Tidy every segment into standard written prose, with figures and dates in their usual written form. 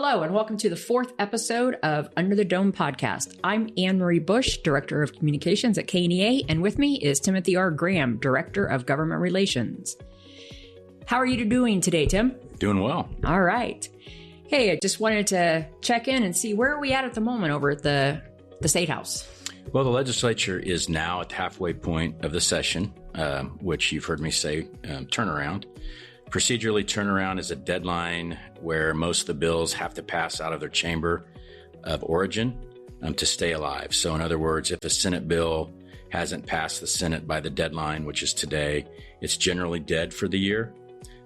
Hello, and welcome to the fourth episode of Under the Dome podcast. I'm Anne-Marie Bush, Director of Communications at KNEA, and with me is Timothy R. Graham, Director of Government Relations. How are you doing today, Tim? Doing well. All right. Hey, I just wanted to check in and see where are we at the moment over at the State House? Well, the legislature is now at the halfway point of the session, which you've heard me say turnaround. Procedurally, turnaround is a deadline where most of the bills have to pass out of their chamber of origin to stay alive. So in other words, if a Senate bill hasn't passed the Senate by the deadline, which is today, it's generally dead for the year.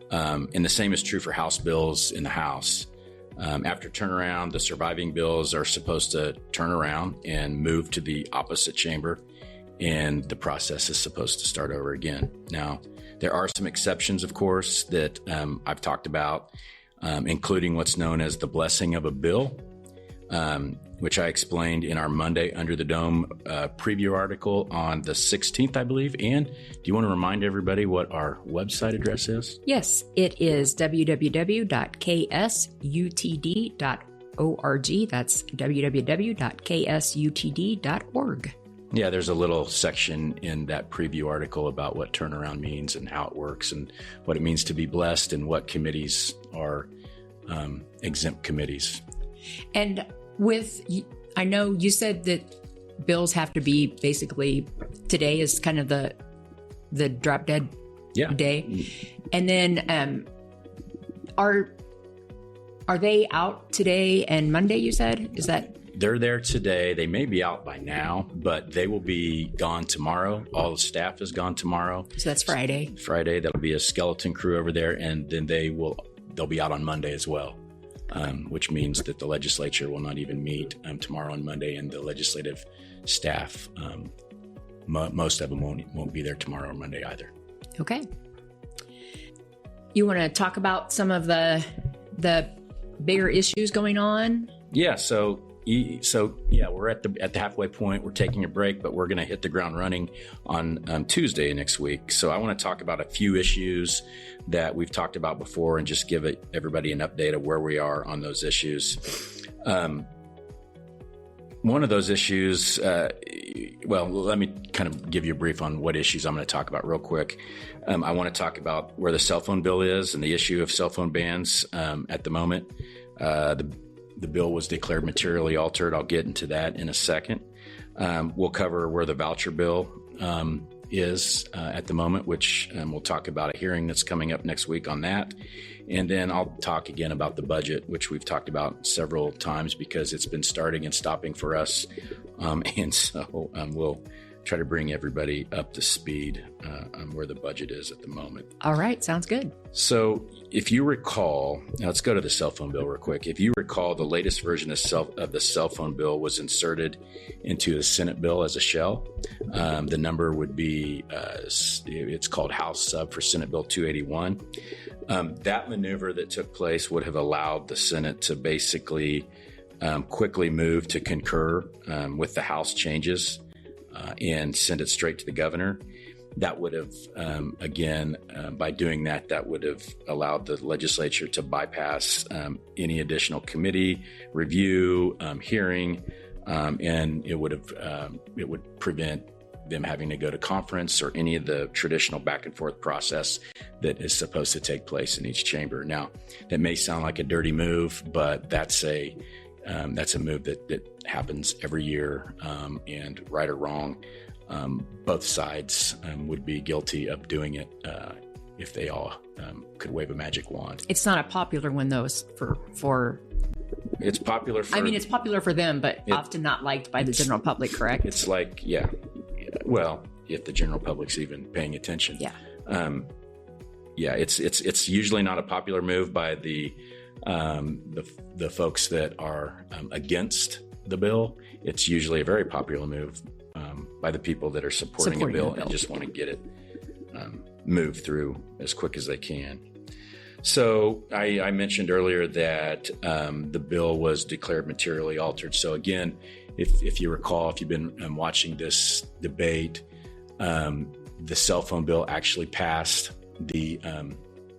And the same is true for House bills in the House. After turnaround, the surviving bills are supposed to turn around and move to the opposite chamber, and the process is supposed to start over again. Now, there are some exceptions, of course, that I've talked about, including what's known as the blessing of a bill, which I explained in our Monday Under the Dome preview article on the 16th, I believe. And do you want to remind everybody what our website address is? Yes, it is www.ksutd.org. That's www.ksutd.org. Yeah, there's a little section in that preview article about what turnaround means and how it works and what it means to be blessed and what committees are exempt committees. And I know you said that bills have to be basically, today is kind of the drop dead day. And then are they out today and Monday, you said? Is that? They're there today. They may be out by now, but they will be gone tomorrow. All the staff is gone tomorrow. So that's Friday. Friday, that'll be a skeleton crew over there, and then they'll be out on Monday as well, which means that the legislature will not even meet tomorrow and Monday, and the legislative staff, most of them won't be there tomorrow or Monday either. Okay. You want to talk about some of the bigger issues going on? Yeah. So we're at the halfway point. We're taking a break, but we're going to hit the ground running on Tuesday next week. So I want to talk about a few issues that we've talked about before and just give everybody an update of where we are on those issues. One of those issues, let me kind of give you a brief on what issues I'm going to talk about real quick. I want to talk about where the cell phone bill is and the issue of cell phone bans at the moment. The bill was declared materially altered. I'll get into that in a second. We'll cover where the voucher bill is at the moment, which we'll talk about a hearing that's coming up next week on that. And then I'll talk again about the budget, which we've talked about several times because it's been starting and stopping for us. And so we'll try to bring everybody up to speed on where the budget is at the moment. All right. Sounds good. So if you recall, now let's go to the cell phone bill real quick. If you recall, the latest version of the cell phone bill was inserted into the Senate bill as a shell. The number would be, it's called House Sub for Senate Bill 281. That maneuver that took place would have allowed the Senate to basically quickly move to concur with the House changes and send it straight to the governor. That would have, by doing that would have allowed the legislature to bypass any additional committee review, hearing, and it would prevent them having to go to conference or any of the traditional back and forth process that is supposed to take place in each chamber. Now, that may sound like a dirty move, but that's a move that happens every year, and right or wrong, both sides would be guilty of doing it if they all could wave a magic wand. It's not a popular one, though, for It's popular for... it's popular for them, but often not liked by the general public, correct? It's like, well, if the general public's even paying attention. Yeah. It's usually not a popular move by the folks that are against the bill. It's usually a very popular move by the people that are supporting a bill and just want to get it moved through as quick as they can. So I mentioned earlier that the bill was declared materially altered. So again, if you recall, if you've been watching this debate, the cell phone bill actually passed the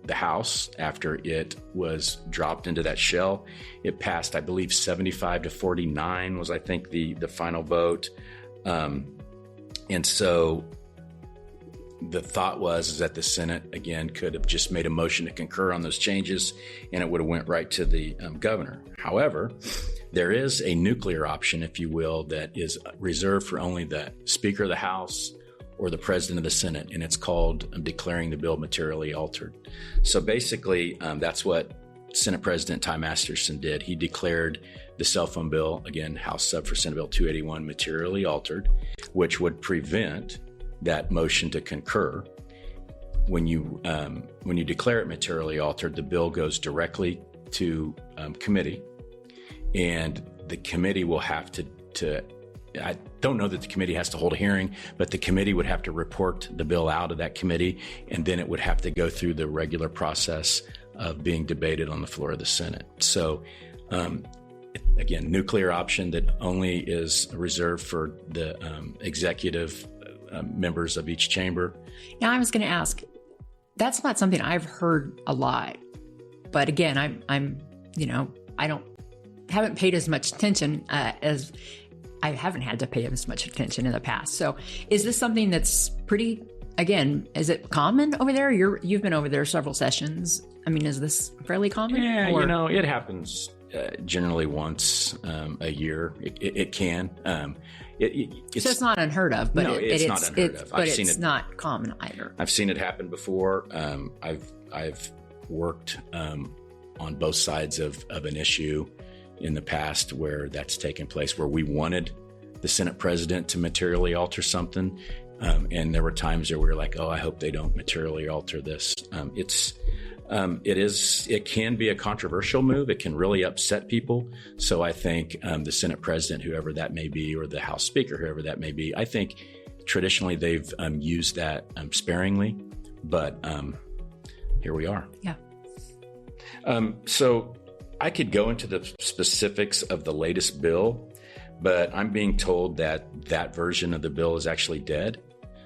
the House after it was dropped into that shell. It passed, I believe, 75 to 49 was, I think, the final vote. And so the thought was that the Senate, again, could have just made a motion to concur on those changes, and it would have went right to the governor. However, there is a nuclear option, if you will, that is reserved for only the Speaker of the House or the President of the Senate, and it's called declaring the bill materially altered. So basically, that's what Senate President Ty Masterson did. He declared the cell phone bill, again, House Sub for Senate Bill 281, materially altered, which would prevent that motion to concur. When you declare it materially altered, the bill goes directly to committee, and the committee will have to I don't know that the committee has to hold a hearing, but the committee would have to report the bill out of that committee, and then it would have to go through the regular process of being debated on the floor of the Senate. So, again, nuclear option that only is reserved for the executive members of each chamber. Now, I was going to ask, that's not something I've heard a lot, but again, I'm I haven't paid as much attention as I haven't had to pay as much attention in the past. So is this something that's pretty, again, is it common over there? You've been over there several sessions. I mean, is this fairly common? Yeah, it happens generally once a year. It can. So it's not unheard of, but no, it's not unheard of. But it's not common either. I've seen it happen before. I've worked on both sides of an issue in the past where that's taken place, where we wanted the Senate president to materially alter something. And there were times where we were like, oh, I hope they don't materially alter this. It can be a controversial move. It can really upset people. So I think the Senate president, whoever that may be, or the House Speaker, whoever that may be, I think traditionally they've used that sparingly, but here we are. Yeah. So I could go into the specifics of the latest bill, but I'm being told that version of the bill is actually dead.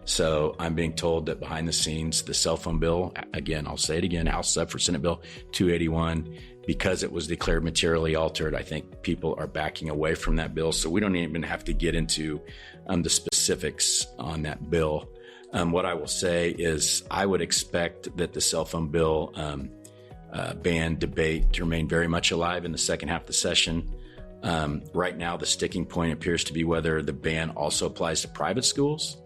So I'm being told that behind the scenes, the cell phone bill, again, I'll say it again, House Sub for Senate Bill 281, because it was declared materially altered, I think people are backing away from that bill. So we don't even have to get into the specifics on that bill. What I will say is I would expect that the cell phone bill ban debate to remain very much alive in the second half of the session. Right now, the sticking point appears to be whether the ban also applies to private schools.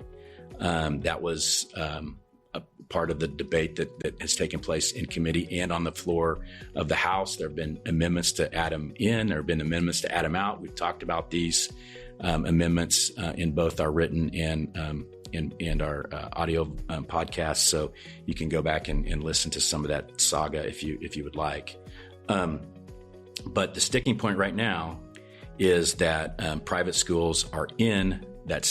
That was a part of the debate that has taken place in committee and on the floor of the House. There have been amendments to add them in. There have been amendments to add them out. We've talked about these amendments in both our written and our audio podcasts. So you can go back and listen to some of that saga if you would like. But the sticking point right now is that private schools are in that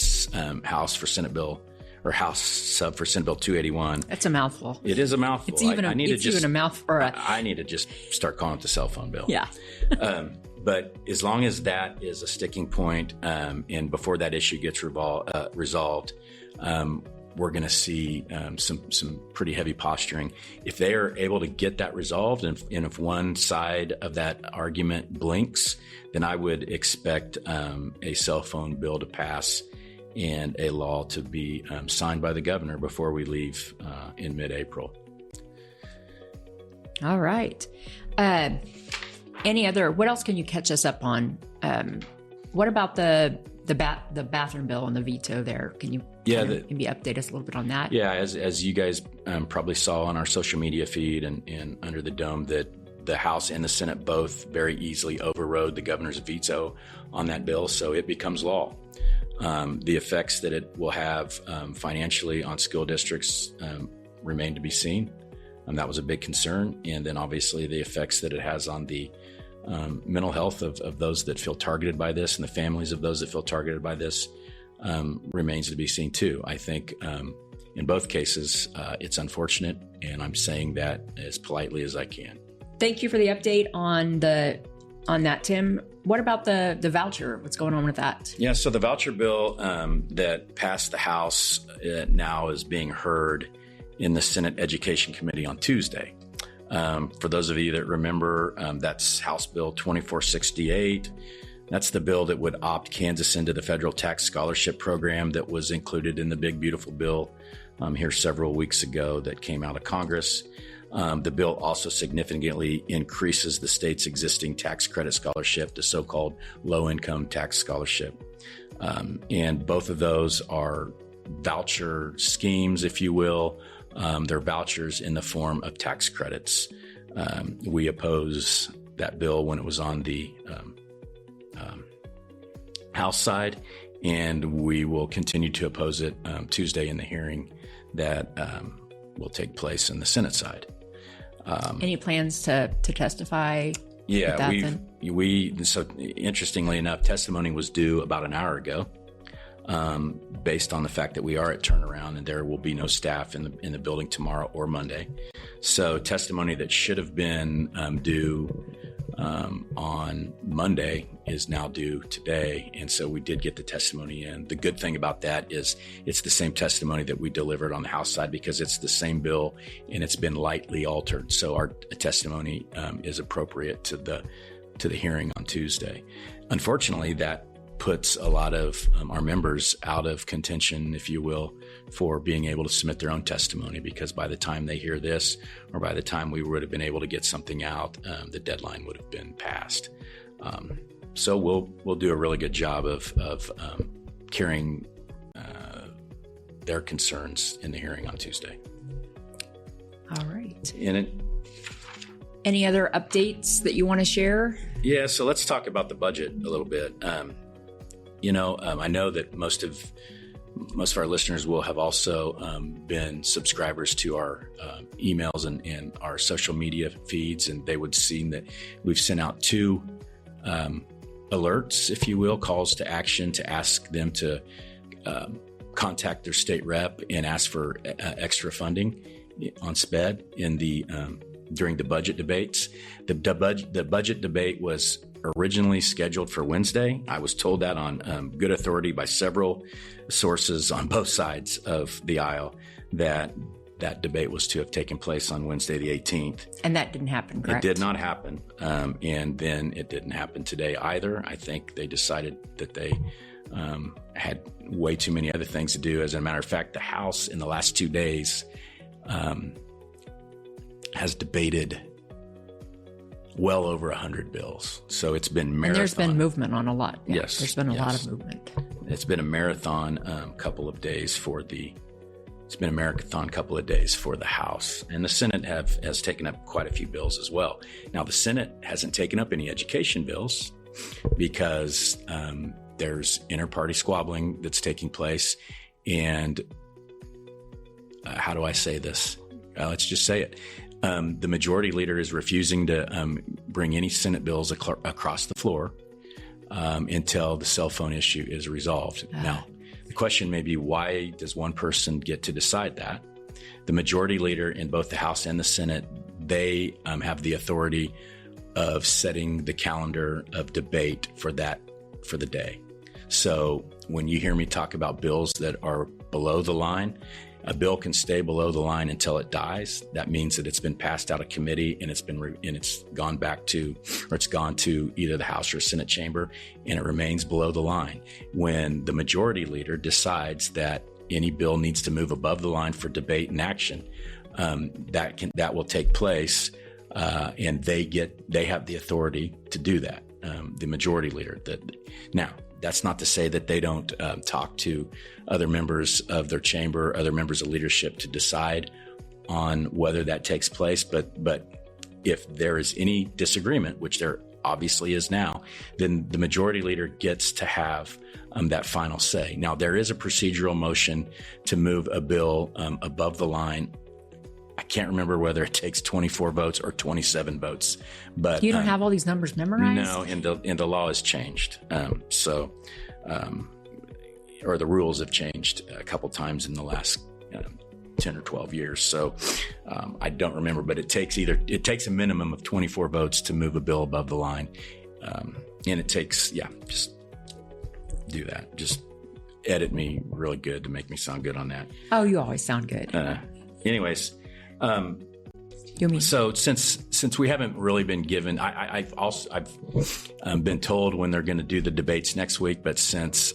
House for Senate Bill, or House Sub for Senate Bill 281. That's a mouthful. It is a mouthful. It's even a mouthful. I need to just start calling it the cell phone bill. Yeah. But as long as that is a sticking point, and before that issue gets resolved, we're going to see some pretty heavy posturing. If they are able to get that resolved, and if one side of that argument blinks, then I would expect a cell phone bill to pass and a law to be signed by the governor before we leave in mid-April. All right. What else can you catch us up on? What about the bathroom bill and the veto there? Can you maybe update us a little bit on that? Yeah, as you guys probably saw on our social media feed and under the dome, that the House and the Senate both very easily overrode the governor's veto on that bill, so it becomes law. The effects that it will have financially on school districts remain to be seen. That was a big concern. And then obviously the effects that it has on the mental health of those that feel targeted by this and the families of those that feel targeted by this remains to be seen too. I think in both cases, it's unfortunate, and I'm saying that as politely as I can. Thank you for the update on that, Tim. What about the voucher? What's going on with that? Yeah, so the voucher bill that passed the House now is being heard in the Senate Education Committee on Tuesday. For those of you that remember, that's House Bill 2468. That's the bill that would opt Kansas into the federal tax scholarship program that was included in the big, beautiful bill here several weeks ago that came out of Congress. The bill also significantly increases the state's existing tax credit scholarship, the so-called low-income tax scholarship. And both of those are voucher schemes, if you will. They're vouchers in the form of tax credits. We oppose that bill when it was on the House side, and we will continue to oppose it Tuesday in the hearing that will take place in the Senate side. Any plans to testify? Yeah, so interestingly enough, testimony was due about an hour ago, based on the fact that we are at turnaround and there will be no staff in the building tomorrow or Monday. So testimony that should have been due on Monday is now due today. And so we did get the testimony in. The good thing about that is it's the same testimony that we delivered on the House side because it's the same bill and it's been lightly altered. So our testimony is appropriate to the hearing on Tuesday. Unfortunately, that puts a lot of our members out of contention, if you will, for being able to submit their own testimony, because by the time they hear this, or by the time we would have been able to get something out, the deadline would have been passed. So we'll do a really good job of carrying their concerns in the hearing on Tuesday. All right. And any other updates that you want to share? Yeah, so let's talk about the budget a little bit. I know that most of our listeners will have also been subscribers to our emails and our social media feeds, and they would see that we've sent out 2 alerts, if you will, calls to action to ask them to contact their state rep and ask for extra funding on SPED during the budget debates. The budget debate was originally scheduled for Wednesday. I was told that on good authority by several sources on both sides of the aisle that debate was to have taken place on Wednesday the 18th. And that didn't happen, correct? It did not happen. And then it didn't happen today either. I think they decided that they had way too many other things to do. As a matter of fact, the House in the last 2 days has debated well over 100 bills. So it's been marathon. And there's been movement on a lot. Yeah, yes. There's been a lot of movement. It's been a marathon couple of days for the House. And the Senate has taken up quite a few bills as well. Now, the Senate hasn't taken up any education bills because there's inter-party squabbling that's taking place. And how do I say this? Let's just say it. The majority leader is refusing to bring any Senate bills across the floor until the cell phone issue is resolved. Now, the question may be, why does one person get to decide that? The majority leader in both the House and the Senate, they have the authority of setting the calendar of debate for the day. So when you hear me talk about bills that are below the line, a bill can stay below the line until it dies. That means that it's been passed out of committee and it's gone to either the House or Senate chamber, and it remains below the line. When the majority leader decides that any bill needs to move above the line for debate and action, that will take place, and they have the authority to do that. The majority leader. Now, that's not to say that they don't talk to other members of their chamber, other members of leadership to decide on whether that takes place. But if there is any disagreement, which there obviously is now, then the majority leader gets to have that final say. Now, there is a procedural motion to move a bill above the line. I can't remember whether it takes 24 votes or 27 votes, but you don't have all these numbers memorized. No, and the law has changed. Or the rules have changed a couple times in the last 10 or 12 years. So I don't remember, but it takes a minimum of 24 votes to move a bill above the line, and it takes just do that. Just edit me really good to make me sound good on that. Oh, you always sound good. Anyways. So since we haven't really been given, I've been told when they're going to do the debates next week, but since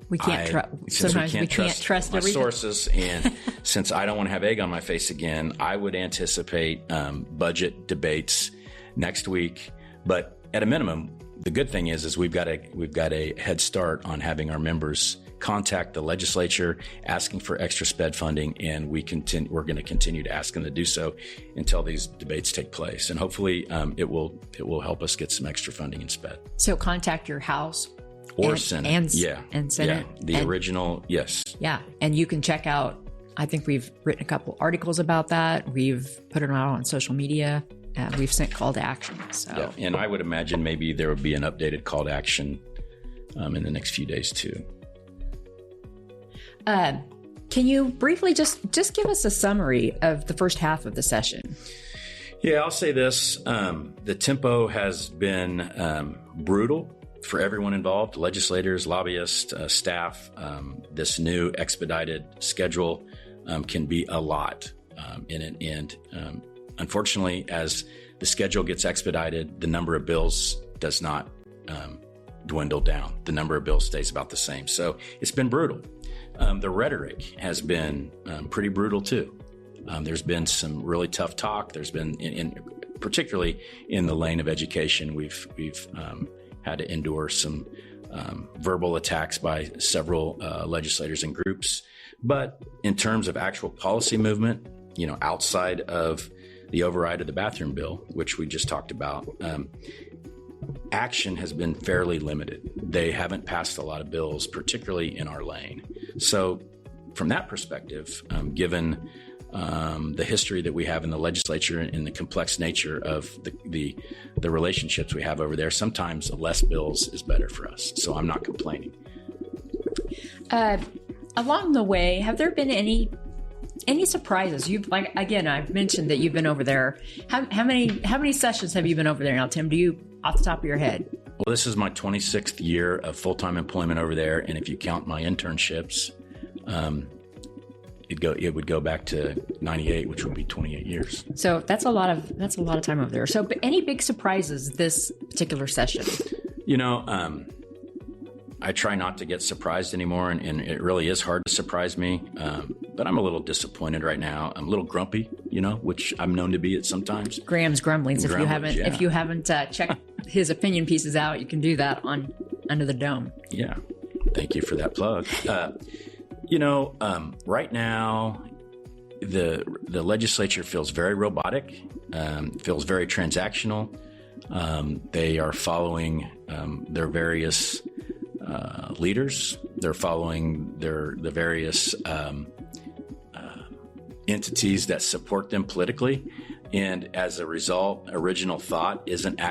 we can't trust my everything. sources, and since I don't want to have egg on my face again, I would anticipate budget debates next week. But at a minimum, the good thing is we've got a head start on having our members contact the legislature asking for extra SPED funding, and we're going to continue to ask them to do so until these debates take place, and hopefully it will help us get some extra funding in SPED. So contact your House or Senate, and Senate, original, yes, and you can check out. I think we've written a couple articles about that. We've put it out on social media. We've sent call to action. So, and I would imagine maybe there will be an updated call to action in the next few days too. Can you briefly just give us a summary of the first half of the session? Yeah, I'll say this. The tempo has been brutal for everyone involved, legislators, lobbyists, staff. This new expedited schedule can be a lot. And unfortunately, as the schedule gets expedited, the number of bills does not dwindle down. The number of bills stays about the same. So it's been brutal. The rhetoric has been pretty brutal too. There's been some really tough talk. There's been, particularly in the lane of education, we've had to endure some verbal attacks by several legislators and groups. But in terms of actual policy movement, outside of the override of the bathroom bill, which we just talked about, action has been fairly limited. They haven't passed a lot of bills, particularly in our lane. So from that perspective, given the history that we have in the legislature and the complex nature of the relationships we have over there, sometimes less bills is better for us. So I'm not complaining. Along the way, have there been any surprises? I've mentioned that you've been over there. How many sessions have you been over there now, Tim? Do you, off the top of your head? Well, this is my 26th year of full-time employment over there, and if you count my internships, it would go back to 98, which would be 28 years. So that's a lot of time over there. So, but any big surprises this particular session? I try not to get surprised anymore, and it really is hard to surprise me. But I'm a little disappointed right now. I'm a little grumpy, which I'm known to be at sometimes. Graham's grumblings. If you haven't checked his opinion pieces out, you can do that on Under the Dome. Yeah, thank you for that plug. Right now, the legislature feels very robotic, feels very transactional. They are following their various leaders. They're following the various entities that support them politically, and as a result, original thought isn't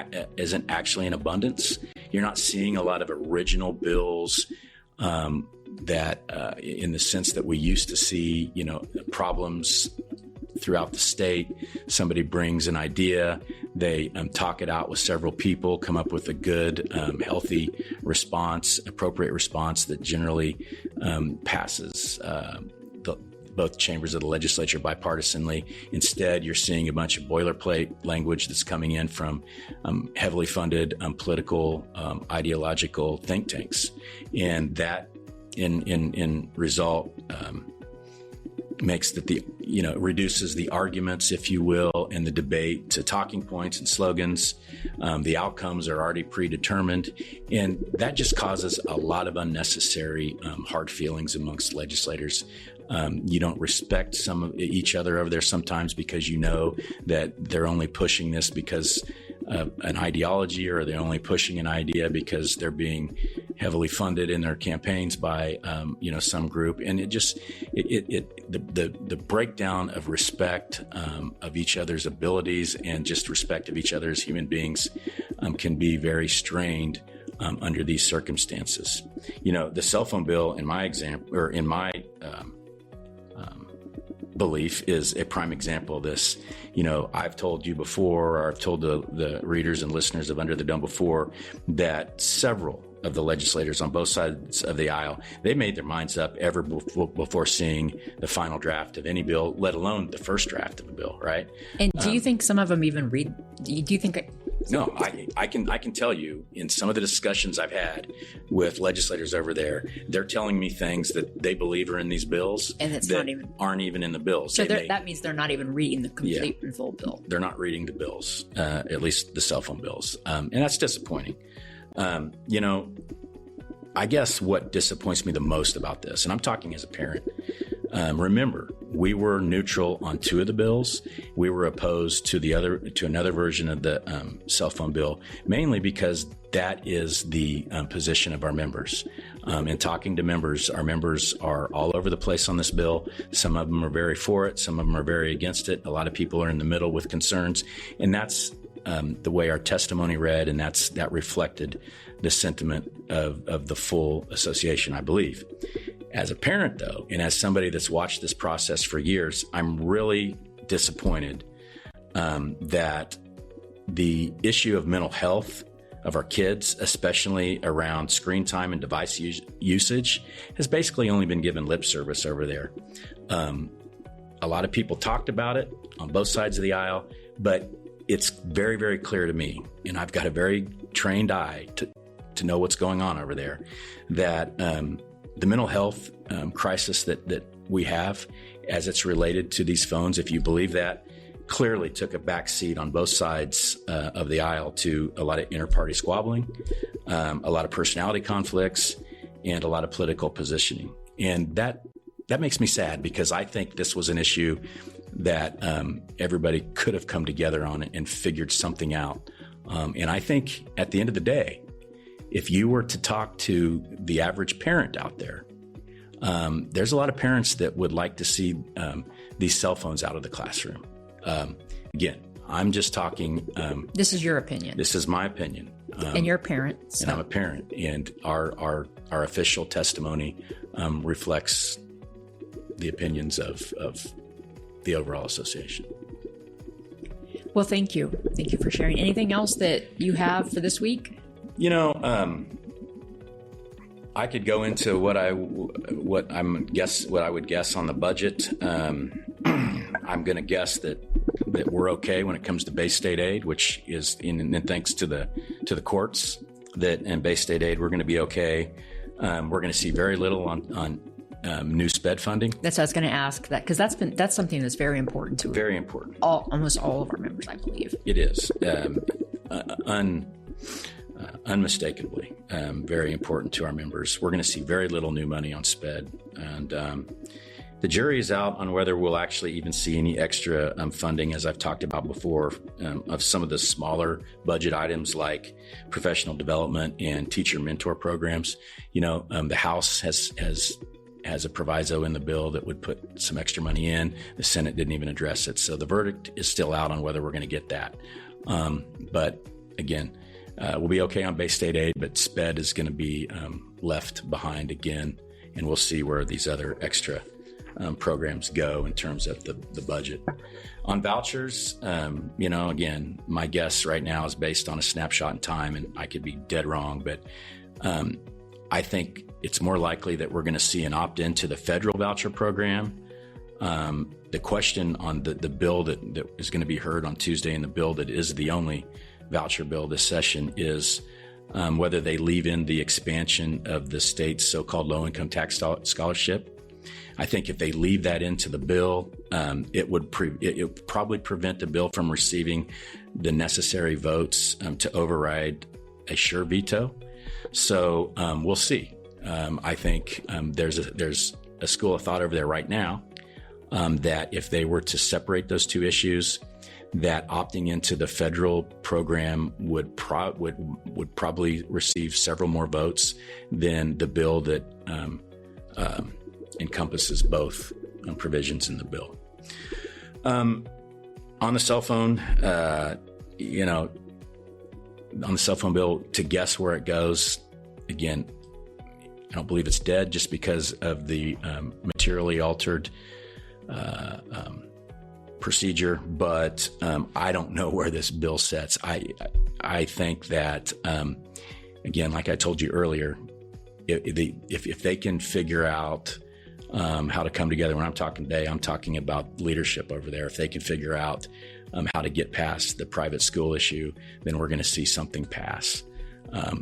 actually in abundance. You're not seeing a lot of original bills that, in the sense that we used to see, problems throughout the state. Somebody brings an idea, they talk it out with several people, come up with a good, healthy response, appropriate response that generally passes both chambers of the legislature bipartisanly. Instead, you're seeing a bunch of boilerplate language that's coming in from heavily funded political, ideological think tanks, and that in result makes that reduces the arguments, if you will, and the debate to talking points and slogans. The outcomes are already predetermined, and that just causes a lot of unnecessary hard feelings amongst legislators. You don't respect some of each other over there sometimes because you know that they're only pushing this because of an ideology, or they're only pushing an idea because they're being heavily funded in their campaigns by some group. And the breakdown of respect of each other's abilities and just respect of each other as human beings can be very strained under these circumstances. belief is a prime example of this. I've told you before, or I've told the readers and listeners of Under the Dome before, that several of the legislators on both sides of the aisle, they made their minds up ever before seeing the final draft of any bill, let alone the first draft of a bill, right? And do you think some of them even read? Do you think? No, I can tell you in some of the discussions I've had with legislators over there, they're telling me things that they believe are in these bills and it's that aren't even in the bills. So that means they're not even reading the complete and full bill. They're not reading the bills, at least the cell phone bills, and that's disappointing. I guess what disappoints me the most about this, and I'm talking as a parent, remember, we were neutral on two of the bills. We were opposed to another version of the cell phone bill, mainly because that is the position of our members. In talking to members, our members are all over the place on this bill. Some of them are very for it. Some of them are very against it. A lot of people are in the middle with concerns, and that's the way our testimony read, and that reflected the sentiment of the full association, I believe. As a parent, though, and as somebody that's watched this process for years, I'm really disappointed that the issue of mental health of our kids, especially around screen time and device usage, has basically only been given lip service over there. A lot of people talked about it on both sides of the aisle, but it's very, very clear to me, and I've got a very trained eye to know what's going on over there, that the mental health crisis that we have as it's related to these phones, if you believe that, clearly took a back seat on both sides of the aisle to a lot of inter-party squabbling, a lot of personality conflicts, and a lot of political positioning. And that makes me sad, because I think this was an issue that everybody could have come together on and figured something out. And I think at the end of the day, if you were to talk to the average parent out there, there's a lot of parents that would like to see these cell phones out of the classroom. Again, I'm just talking. This is your opinion. This is my opinion. And you're a parent. So. And I'm a parent. And our official testimony reflects the opinions of the overall association. Well, thank you. Thank you for sharing. Anything else that you have for this week? I could go into what I would guess on the budget. I'm going to guess that we're okay when it comes to Bay State aid, which is and thanks to the courts and Bay State aid, we're going to be okay. We're going to see very little on new SPED funding. That's what I was going to ask, that because that's something that's very important to very important. Almost all of our members, I believe. It is unmistakably very important to our members. We're going to see very little new money on SPED, and the jury is out on whether we'll actually even see any extra funding, as I've talked about before, of some of the smaller budget items like professional development and teacher mentor programs. The House has a proviso in the bill that would put some extra money in. The Senate didn't even address it. So the verdict is still out on whether we're going to get that. But again, we'll be okay on Bay State aid, but SPED is going to be left behind again. And we'll see where these other extra programs go in terms of the budget. On vouchers, again, my guess right now is based on a snapshot in time, and I could be dead wrong, but I think it's more likely that we're going to see an opt-in to the federal voucher program. The question on the bill that is going to be heard on Tuesday, and the bill that is the only voucher bill this session, is whether they leave in the expansion of the state's so-called low-income tax scholarship. I think if they leave that into the bill, it would probably prevent the bill from receiving the necessary votes to override a sure veto. So we'll see. I think there's a school of thought over there right now that if they were to separate those two issues, that opting into the federal program would probably receive several more votes than the bill that encompasses both provisions in the bill. On the cell phone, on the cell phone bill, to guess where it goes, again, I don't believe it's dead just because of the materially altered procedure, but I don't know where this bill sets. I think that, again, like I told you earlier, if they can figure out how to come together, when I'm talking today, I'm talking about leadership over there. If they can figure out how to get past the private school issue, then we're going to see something pass.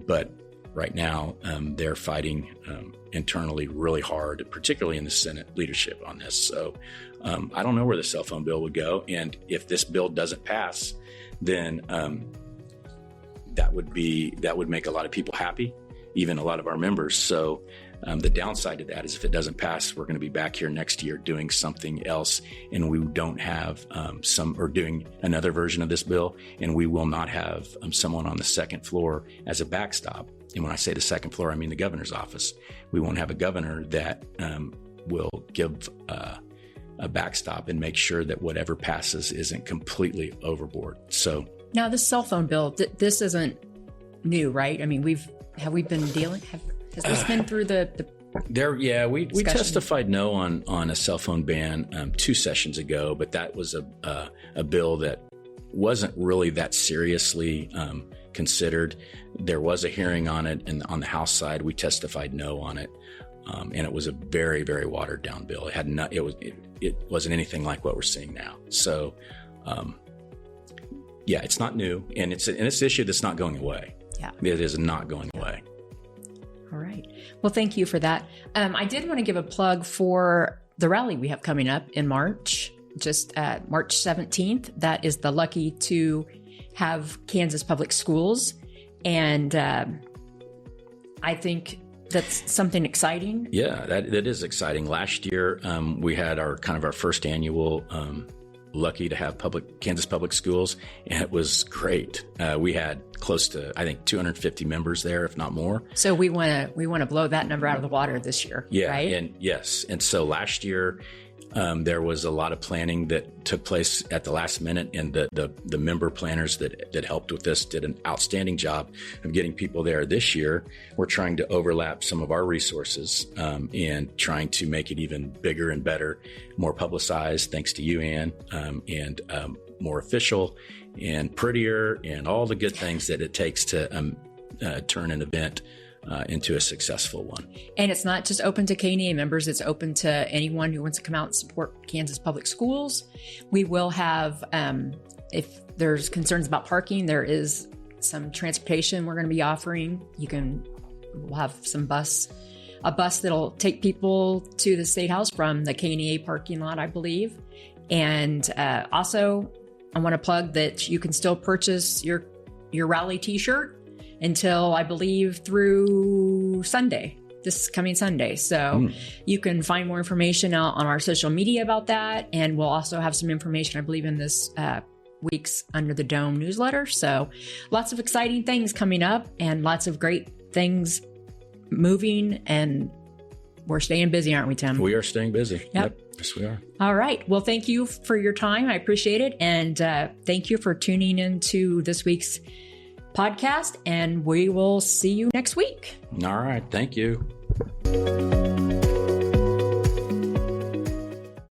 But right now, they're fighting internally really hard, particularly in the Senate leadership on this. So I don't know where the cell phone bill would go. And if this bill doesn't pass, then that would make a lot of people happy, even a lot of our members. So the downside to that is if it doesn't pass, we're going to be back here next year doing something else, and we don't have doing another version of this bill, and we will not have someone on the second floor as a backstop. And when I say the second floor, I mean the governor's office. We won't have a governor that will give a backstop and make sure that whatever passes isn't completely overboard. So now this cell phone bill, this isn't new, right? I mean, have we been dealing? Has this been through the we testified no on a cell phone ban 2 sessions ago, but that was a bill that wasn't really that seriously considered. There was a hearing on it, and on the House side, we testified no on it, and it was a very, very watered down bill. It wasn't anything like what we're seeing now. So, it's not new, and it's an issue that's not going away. Yeah, it is not going away. All right. Well, thank you for that. I did want to give a plug for the rally we have coming up in March, just March 17th. That is the Lucky to Have Kansas Public Schools. And I think that's something exciting. Yeah, that is exciting. Last year, we had our first annual Lucky to Have Kansas Public Schools, and it was great. We had close to, I think, 250 members there, if not more. So we want to blow that number out of the water this year, right? And yes. And so last year, there was a lot of planning that took place at the last minute, and the member planners that helped with this did an outstanding job of getting people there. This year, we're trying to overlap some of our resources and trying to make it even bigger and better, more publicized, thanks to you, Ann, and more official and prettier, and all the good things that it takes to turn an event into a successful one. And it's not just open to KNEA members, it's open to anyone who wants to come out and support Kansas Public Schools. We will have, if there's concerns about parking, there is some transportation we're going to be offering. We'll have a bus that'll take people to the State House from the KNEA parking lot, I believe. And also, I want to plug that you can still purchase your rally t-shirt until, I believe, through this coming Sunday. So you can find more information out on our social media about that. And we'll also have some information, I believe, in this week's Under the Dome newsletter. So lots of exciting things coming up and lots of great things moving. And we're staying busy, aren't we, Tim? We are staying busy. Yep. Yes, we are. All right. Well, thank you for your time. I appreciate it. And thank you for tuning into this week's podcast, and we will see you next week. All right. Thank you.